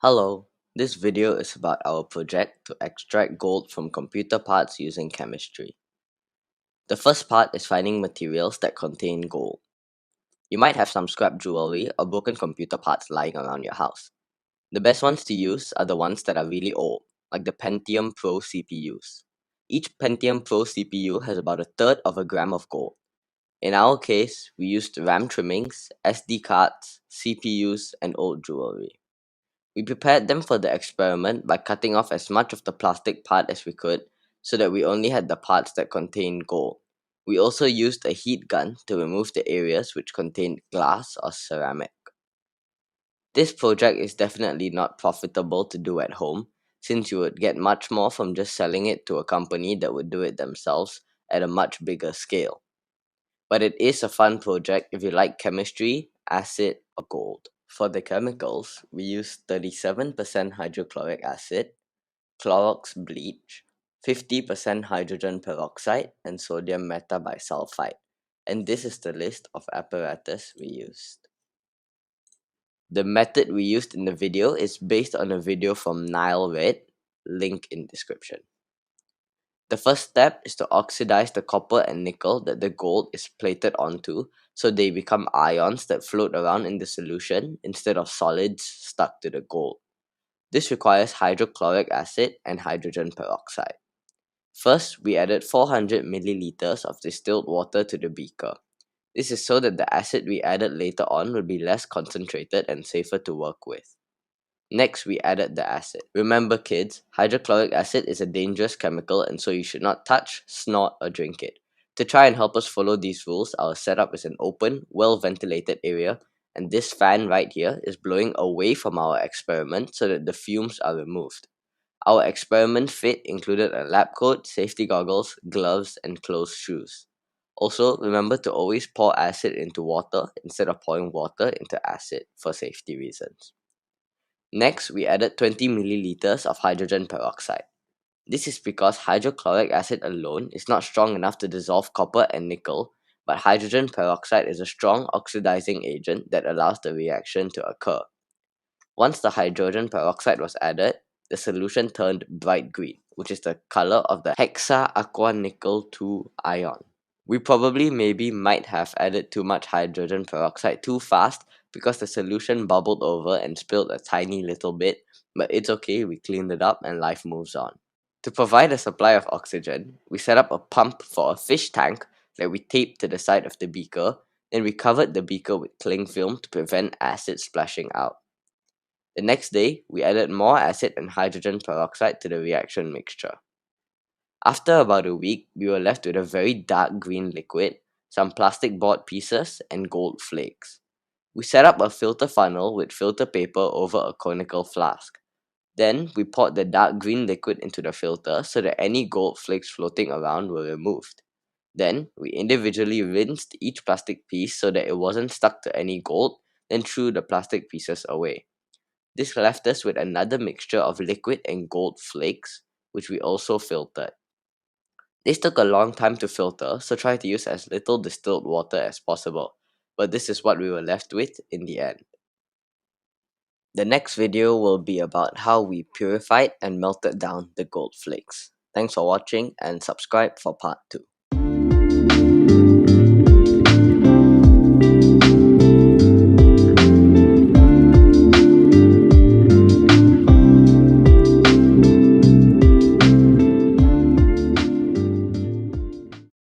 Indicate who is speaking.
Speaker 1: Hello, this video is about our project to extract gold from computer parts using chemistry. The first part is finding materials that contain gold. You might have some scrap jewelry or broken computer parts lying around your house. The best ones to use are the ones that are really old, like the Pentium Pro CPUs. Each Pentium Pro CPU has about a third of a gram of gold. In our case, we used RAM trimmings, SD cards, CPUs, and old jewelry. We prepared them for the experiment by cutting off as much of the plastic part as we could so that we only had the parts that contained gold. We also used a heat gun to remove the areas which contained glass or ceramic. This project is definitely not profitable to do at home, since you would get much more from just selling it to a company that would do it themselves at a much bigger scale. But it is a fun project if you like chemistry, acid, or gold. For the chemicals, we use 37% hydrochloric acid, Clorox bleach, 50% hydrogen peroxide, and sodium metabisulfite. And this is the list of apparatus we used. The method we used in the video is based on a video from Nile Red, link in description. The first step is to oxidize the copper and nickel that the gold is plated onto so they become ions that float around in the solution instead of solids stuck to the gold. This requires hydrochloric acid and hydrogen peroxide. First, we added 400 milliliters of distilled water to the beaker. This is so that the acid we added later on will be less concentrated and safer to work with. Next, we added the acid. Remember, kids, hydrochloric acid is a dangerous chemical and so you should not touch, snort, or drink it. To try and help us follow these rules, our setup is an open, well ventilated area, and this fan right here is blowing away from our experiment so that the fumes are removed. Our experiment fit included a lab coat, safety goggles, gloves, and closed shoes. Also, remember to always pour acid into water instead of pouring water into acid for safety reasons. Next, we added 20 milliliters of hydrogen peroxide. This is because hydrochloric acid alone is not strong enough to dissolve copper and nickel, but hydrogen peroxide is a strong oxidizing agent that allows the reaction to occur. Once the hydrogen peroxide was added, the solution turned bright green, which is the color of the hexaaquanickel 2 ion. We probably maybe might have added too much hydrogen peroxide too fast because the solution bubbled over and spilled a tiny little bit, but it's okay, we cleaned it up and life moves on. To provide a supply of oxygen, we set up a pump for a fish tank that we taped to the side of the beaker, then we covered the beaker with cling film to prevent acid splashing out. The next day, we added more acid and hydrogen peroxide to the reaction mixture. After about a week, we were left with a very dark green liquid, some plastic board pieces, and gold flakes. We set up a filter funnel with filter paper over a conical flask. Then, we poured the dark green liquid into the filter so that any gold flakes floating around were removed. Then, we individually rinsed each plastic piece so that it wasn't stuck to any gold, then threw the plastic pieces away. This left us with another mixture of liquid and gold flakes, which we also filtered. This took a long time to filter, so try to use as little distilled water as possible, but this is what we were left with in the end. The next video will be about how we purified and melted down the gold flakes. Thanks for watching and subscribe for part 2.